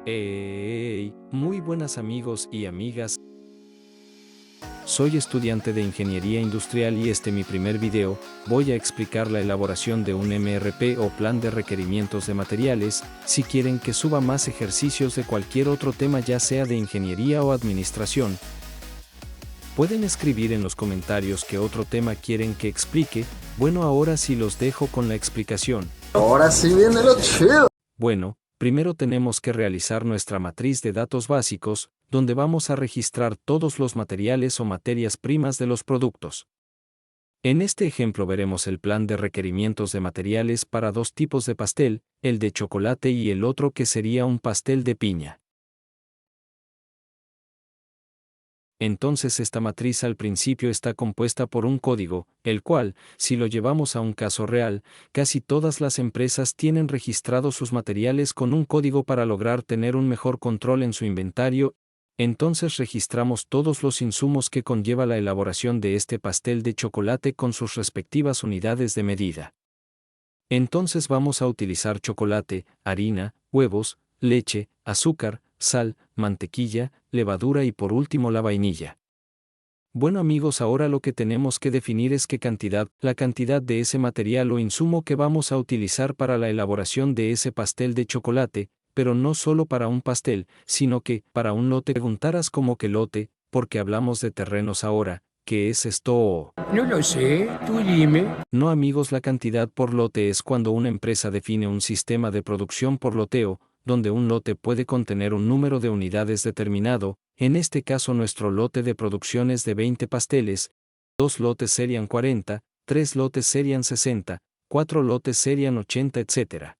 Muy buenas amigos y amigas. Soy estudiante de Ingeniería Industrial y mi primer video, voy a explicar la elaboración de un MRP o Plan de Requerimientos de Materiales. Si quieren que suba más ejercicios de cualquier otro tema, ya sea de ingeniería o administración, pueden escribir en los comentarios qué otro tema quieren que explique. Bueno, ahora sí los dejo con la explicación. Ahora sí viene lo chido. Bueno, primero tenemos que realizar nuestra matriz de datos básicos, donde vamos a registrar todos los materiales o materias primas de los productos. En este ejemplo veremos el plan de requerimientos de materiales para dos tipos de pastel, el de chocolate y el otro que sería un pastel de piña. Entonces esta matriz al principio está compuesta por un código, el cual, si lo llevamos a un caso real, casi todas las empresas tienen registrados sus materiales con un código para lograr tener un mejor control en su inventario. Entonces registramos todos los insumos que conlleva la elaboración de este pastel de chocolate con sus respectivas unidades de medida. Entonces vamos a utilizar chocolate, harina, huevos, leche, azúcar, sal, mantequilla, levadura y por último la vainilla. Bueno amigos, ahora lo que tenemos que definir es la cantidad de ese material o insumo que vamos a utilizar para la elaboración de ese pastel de chocolate, pero no solo para un pastel, sino que para un lote. Preguntarás como que lote, porque hablamos de terrenos ahora. ¿Qué es esto? No lo sé, tú dime. No amigos, la cantidad por lote es cuando una empresa define un sistema de producción por loteo, donde un lote puede contener un número de unidades determinado. En este caso nuestro lote de producción es de 20 pasteles, 2 lotes serían 40, 3 lotes serían 60, 4 lotes serían 80, etc.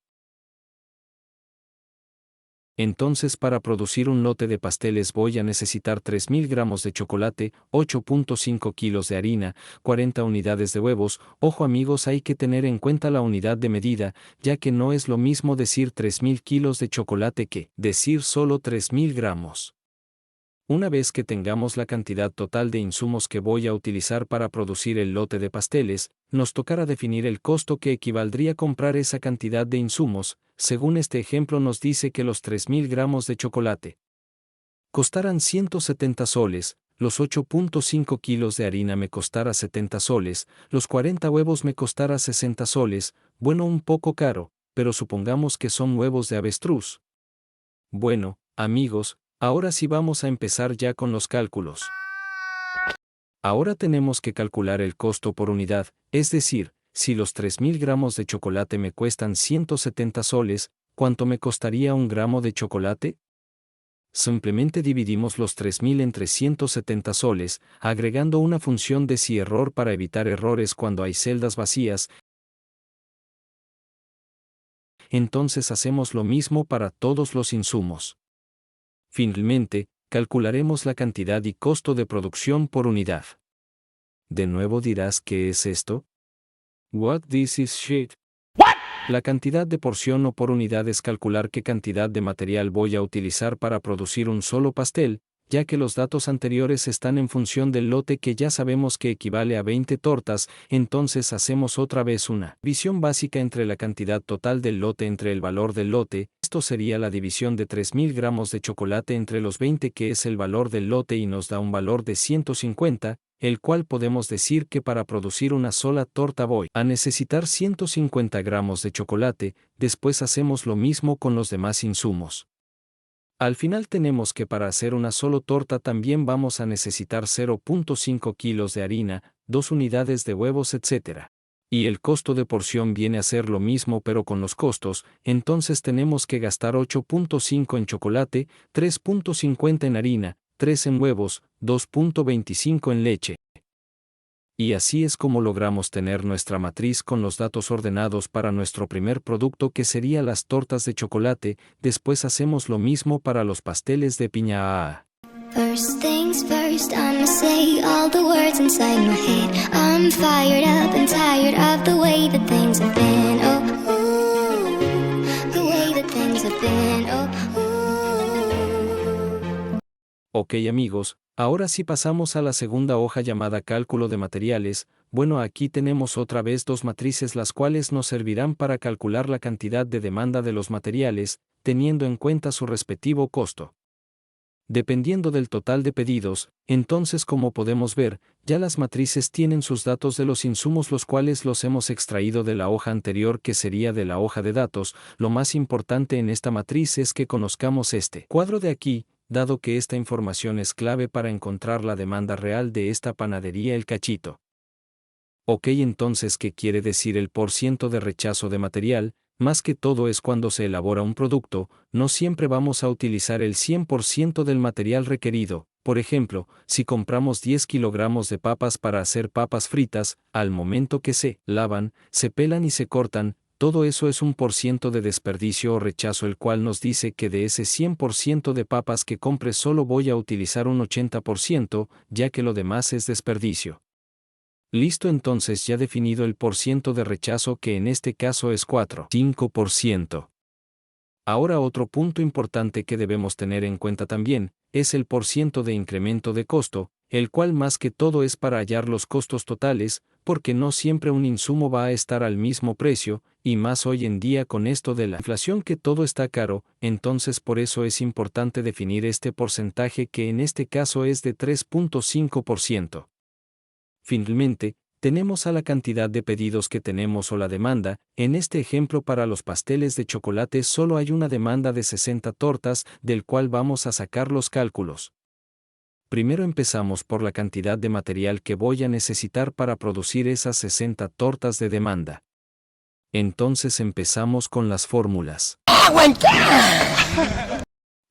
Entonces para producir un lote de pasteles voy a necesitar 3000 gramos de chocolate, 8.5 kilos de harina, 40 unidades de huevos. Ojo amigos, hay que tener en cuenta la unidad de medida, ya que no es lo mismo decir 3000 kilos de chocolate que decir solo 3000 gramos. Una vez que tengamos la cantidad total de insumos que voy a utilizar para producir el lote de pasteles, nos tocará definir el costo que equivaldría a comprar esa cantidad de insumos. Según este ejemplo nos dice que los 3000 gramos de chocolate costarán 170 soles, los 8.5 kilos de harina me costará 70 soles, los 40 huevos me costará 60 soles, bueno, un poco caro, pero supongamos que son huevos de avestruz. Bueno, amigos, ahora sí vamos a empezar ya con los cálculos. Ahora tenemos que calcular el costo por unidad, es decir, si los 3000 gramos de chocolate me cuestan 170 soles, ¿cuánto me costaría un gramo de chocolate? Simplemente dividimos los 3000 entre 170 soles, agregando una función de si error para evitar errores cuando hay celdas vacías. Entonces hacemos lo mismo para todos los insumos. Finalmente, calcularemos la cantidad y costo de producción por unidad. De nuevo dirás, ¿qué es esto? What this is shit. What? La cantidad de porción o por unidad es calcular qué cantidad de material voy a utilizar para producir un solo pastel, ya que los datos anteriores están en función del lote que ya sabemos que equivale a 20 tortas. Entonces hacemos otra vez una división básica entre la cantidad total del lote entre el valor del lote. Esto sería la división de 3000 gramos de chocolate entre los 20, que es el valor del lote, y nos da un valor de 150, el cual podemos decir que para producir una sola torta voy a necesitar 150 gramos de chocolate. Después hacemos lo mismo con los demás insumos. Al final tenemos que para hacer una sola torta también vamos a necesitar 0.5 kilos de harina, 2 unidades de huevos, etc. Y el costo de porción viene a ser lo mismo pero con los costos. Entonces tenemos que gastar 8.5 en chocolate, 3.50 en harina, 3 en huevos, 2.25 en leche. Y así es como logramos tener nuestra matriz con los datos ordenados para nuestro primer producto, que sería las tortas de chocolate. Después hacemos lo mismo para los pasteles de piña. First things first, I'ma say all the words inside my head. I'm fired up and tired of the way that things have been. Oh, ooh, the way that things have been. Oh, ooh. Ok amigos, ahora sí pasamos a la segunda hoja llamada cálculo de materiales. Bueno, aquí tenemos otra vez dos matrices las cuales nos servirán para calcular la cantidad de demanda de los materiales. teniendo en cuenta su respectivo costo. Dependiendo del total de pedidos, entonces como podemos ver, ya las matrices tienen sus datos de los insumos los cuales los hemos extraído de la hoja anterior que sería de la hoja de datos. Lo más importante en esta matriz es que conozcamos este cuadro de aquí, dado que esta información es clave para encontrar la demanda real de esta panadería El Cachito. Ok, entonces, ¿qué quiere decir el % de rechazo de material? Más que todo es cuando se elabora un producto, no siempre vamos a utilizar el 100% del material requerido. Por ejemplo, si compramos 10 kilogramos de papas para hacer papas fritas, al momento que se lavan, se pelan y se cortan, todo eso es un % de desperdicio o rechazo, el cual nos dice que de ese 100% de papas que compre solo voy a utilizar un 80%, ya que lo demás es desperdicio. Listo, entonces ya definido el % de rechazo, que en este caso es 5%. Ahora otro punto importante que debemos tener en cuenta también, es el % de incremento de costo, el cual más que todo es para hallar los costos totales, porque no siempre un insumo va a estar al mismo precio, y más hoy en día con esto de la inflación que todo está caro, entonces por eso es importante definir este porcentaje, que en este caso es de 3.5%. Finalmente, tenemos a la cantidad de pedidos que tenemos o la demanda. En este ejemplo, para los pasteles de chocolate solo hay una demanda de 60 tortas, del cual vamos a sacar los cálculos. Primero empezamos por la cantidad de material que voy a necesitar para producir esas 60 tortas de demanda. Entonces empezamos con las fórmulas.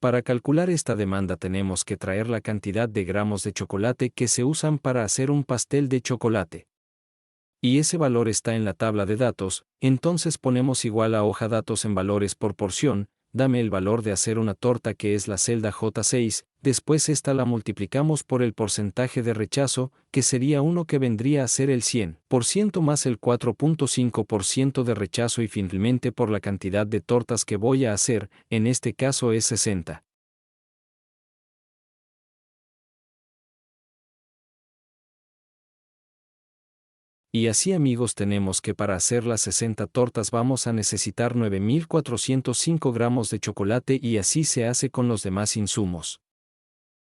Para calcular esta demanda tenemos que traer la cantidad de gramos de chocolate que se usan para hacer un pastel de chocolate. Y ese valor está en la tabla de datos, entonces ponemos igual a hoja datos en valores por porción, dame el valor de hacer una torta, que es la celda J6, después esta la multiplicamos por el porcentaje de rechazo, que sería 1, que vendría a ser el 100% más el 4.5% de rechazo, y finalmente por la cantidad de tortas que voy a hacer, en este caso es 60. Y así, amigos, tenemos que para hacer las 60 tortas vamos a necesitar 9.405 gramos de chocolate, y así se hace con los demás insumos.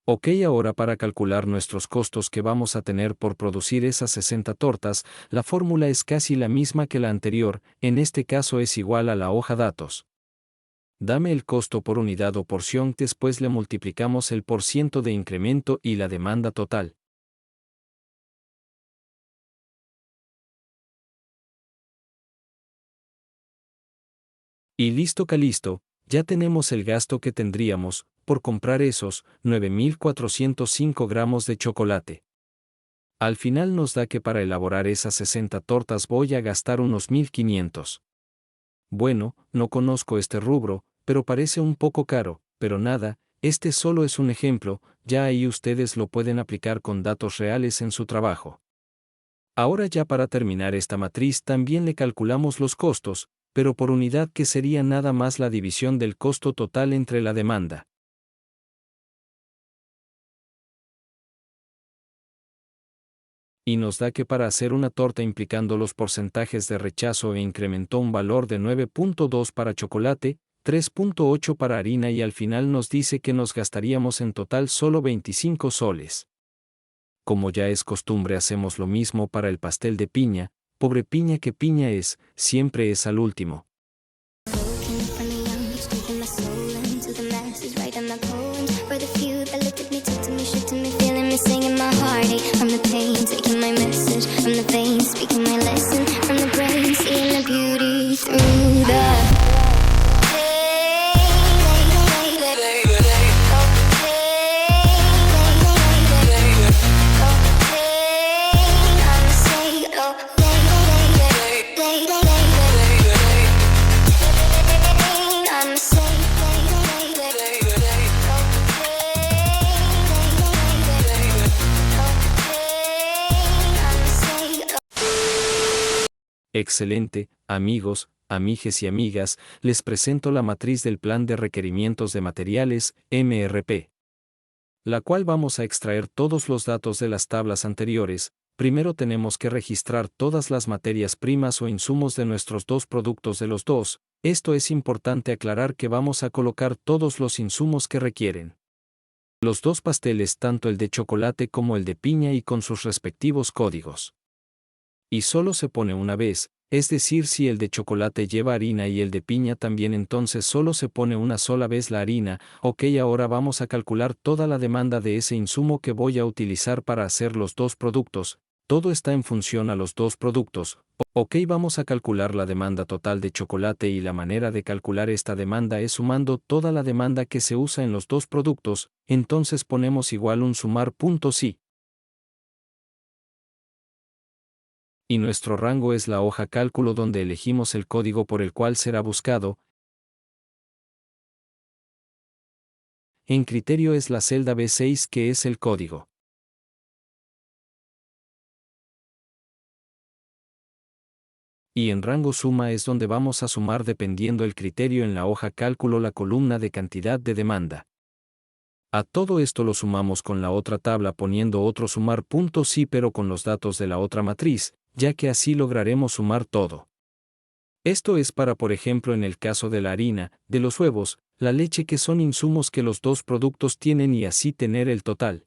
Ok, ahora para calcular nuestros costos que vamos a tener por producir esas 60 tortas, la fórmula es casi la misma que la anterior, en este caso es igual a la hoja datos. Dame el costo por unidad o porción, después le multiplicamos el % de incremento y la demanda total. Y listo, calisto, ya tenemos el gasto que tendríamos por comprar esos 9.405 gramos de chocolate. Al final nos da que para elaborar esas 60 tortas voy a gastar unos 1.500. Bueno, no conozco este rubro, pero parece un poco caro, pero nada, este solo es un ejemplo, ya ahí ustedes lo pueden aplicar con datos reales en su trabajo. Ahora ya para terminar esta matriz también le calculamos los costos, pero por unidad, que sería nada más la división del costo total entre la demanda. Y nos da que para hacer una torta implicando los porcentajes de rechazo incrementó un valor de 9.2 para chocolate, 3.8 para harina, y al final nos dice que nos gastaríamos en total solo 25 soles. Como ya es costumbre, hacemos lo mismo para el pastel de piña. Pobre piña, que piña es, siempre es al último. Excelente, amigos, amigas y amigas, les presento la matriz del plan de requerimientos de materiales, MRP, la cual vamos a extraer todos los datos de las tablas anteriores, primero tenemos que registrar todas las materias primas o insumos de nuestros dos productos de los dos. Esto es importante aclarar que vamos a colocar todos los insumos que requieren los dos pasteles, tanto el de chocolate como el de piña, y con sus respectivos códigos. Y solo se pone una vez, es decir, si el de chocolate lleva harina y el de piña también, entonces solo se pone una sola vez la harina. Ok, ahora vamos a calcular toda la demanda de ese insumo que voy a utilizar para hacer los dos productos. Todo está en función a los dos productos. Ok, vamos a calcular la demanda total de chocolate, y la manera de calcular esta demanda es sumando toda la demanda que se usa en los dos productos. Entonces ponemos igual un sumar.si. Y nuestro rango es la hoja cálculo donde elegimos el código por el cual será buscado. En criterio es la celda B6, que es el código. Y en rango suma es donde vamos a sumar dependiendo el criterio en la hoja cálculo la columna de cantidad de demanda. A todo esto lo sumamos con la otra tabla poniendo otro sumar.si pero con los datos de la otra matriz, ya que así lograremos sumar todo. Esto es para, por ejemplo, en el caso de la harina, de los huevos, la leche, que son insumos que los dos productos tienen, y así tener el total.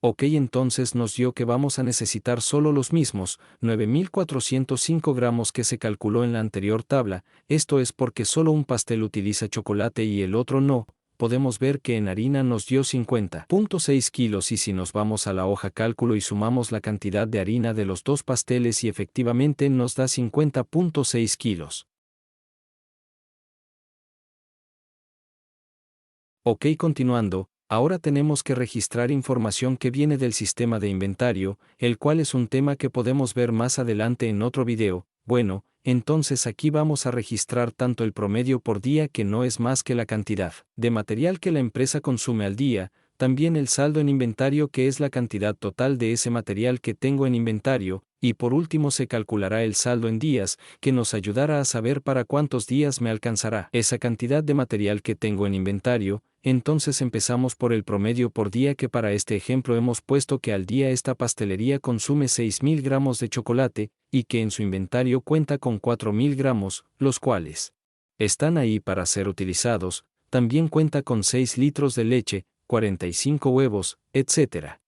Ok, entonces nos dio que vamos a necesitar solo los mismos, 9.405 gramos que se calculó en la anterior tabla. Esto es porque solo un pastel utiliza chocolate y el otro no. Podemos ver que en harina nos dio 50.6 kilos, y si nos vamos a la hoja cálculo y sumamos la cantidad de harina de los dos pasteles, y efectivamente nos da 50.6 kilos. Ok, continuando. Ahora tenemos que registrar información que viene del sistema de inventario, el cual es un tema que podemos ver más adelante en otro video. Bueno, entonces aquí vamos a registrar tanto el promedio por día, que no es más que la cantidad de material que la empresa consume al día, también el saldo en inventario, que es la cantidad total de ese material que tengo en inventario, y por último se calculará el saldo en días, que nos ayudará a saber para cuántos días me alcanzará esa cantidad de material que tengo en inventario. Entonces empezamos por el promedio por día, que para este ejemplo hemos puesto que al día esta pastelería consume 6.000 gramos de chocolate, y que en su inventario cuenta con 4.000 gramos, los cuales están ahí para ser utilizados. También cuenta con 6 litros de leche, 45 huevos, etc.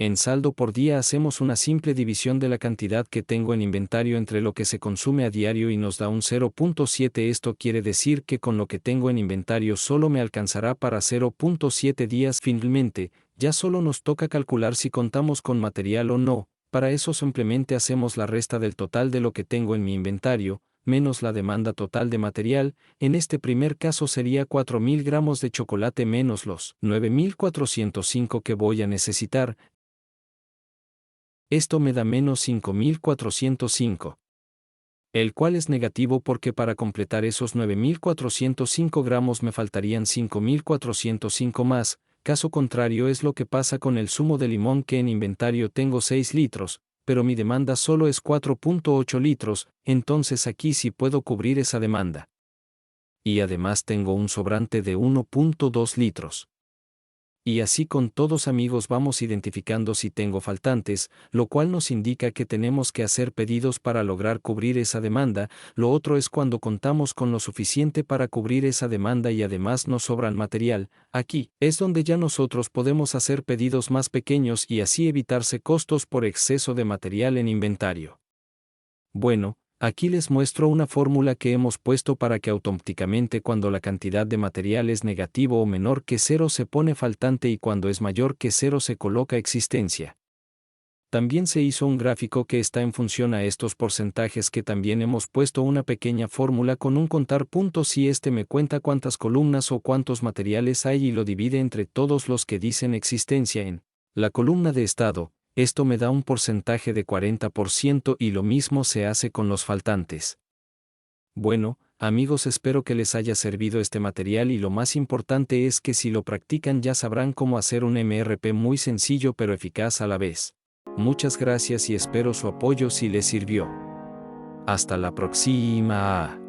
En saldo por día hacemos una simple división de la cantidad que tengo en inventario entre lo que se consume a diario y nos da un 0.7. Esto quiere decir que con lo que tengo en inventario solo me alcanzará para 0.7 días. Finalmente, ya solo nos toca calcular si contamos con material o no. Para eso simplemente hacemos la resta del total de lo que tengo en mi inventario, menos la demanda total de material. En este primer caso sería 4.000 gramos de chocolate menos los 9.405 que voy a necesitar. Esto me da menos 5.405. El cual es negativo porque para completar esos 9.405 gramos me faltarían 5.405 más. Caso contrario es lo que pasa con el zumo de limón, que en inventario tengo 6 litros, pero mi demanda solo es 4.8 litros, entonces aquí sí puedo cubrir esa demanda. Y además tengo un sobrante de 1.2 litros. Y así con todos, amigos, vamos identificando si tengo faltantes, lo cual nos indica que tenemos que hacer pedidos para lograr cubrir esa demanda. Lo otro es cuando contamos con lo suficiente para cubrir esa demanda y además nos sobran material. Aquí es donde ya nosotros podemos hacer pedidos más pequeños y así evitarse costos por exceso de material en inventario. Bueno, aquí les muestro una fórmula que hemos puesto para que automáticamente cuando la cantidad de material es negativo o menor que 0 se pone faltante, y cuando es mayor que 0 se coloca existencia. También se hizo un gráfico que está en función a estos porcentajes, que también hemos puesto una pequeña fórmula con un contar puntos, si este me cuenta cuántas columnas o cuántos materiales hay y lo divide entre todos los que dicen existencia en la columna de estado. Esto me da un porcentaje de 40% y lo mismo se hace con los faltantes. Bueno, amigos, espero que les haya servido este material, y lo más importante es que si lo practican ya sabrán cómo hacer un MRP muy sencillo pero eficaz a la vez. Muchas gracias y espero su apoyo si les sirvió. Hasta la próxima.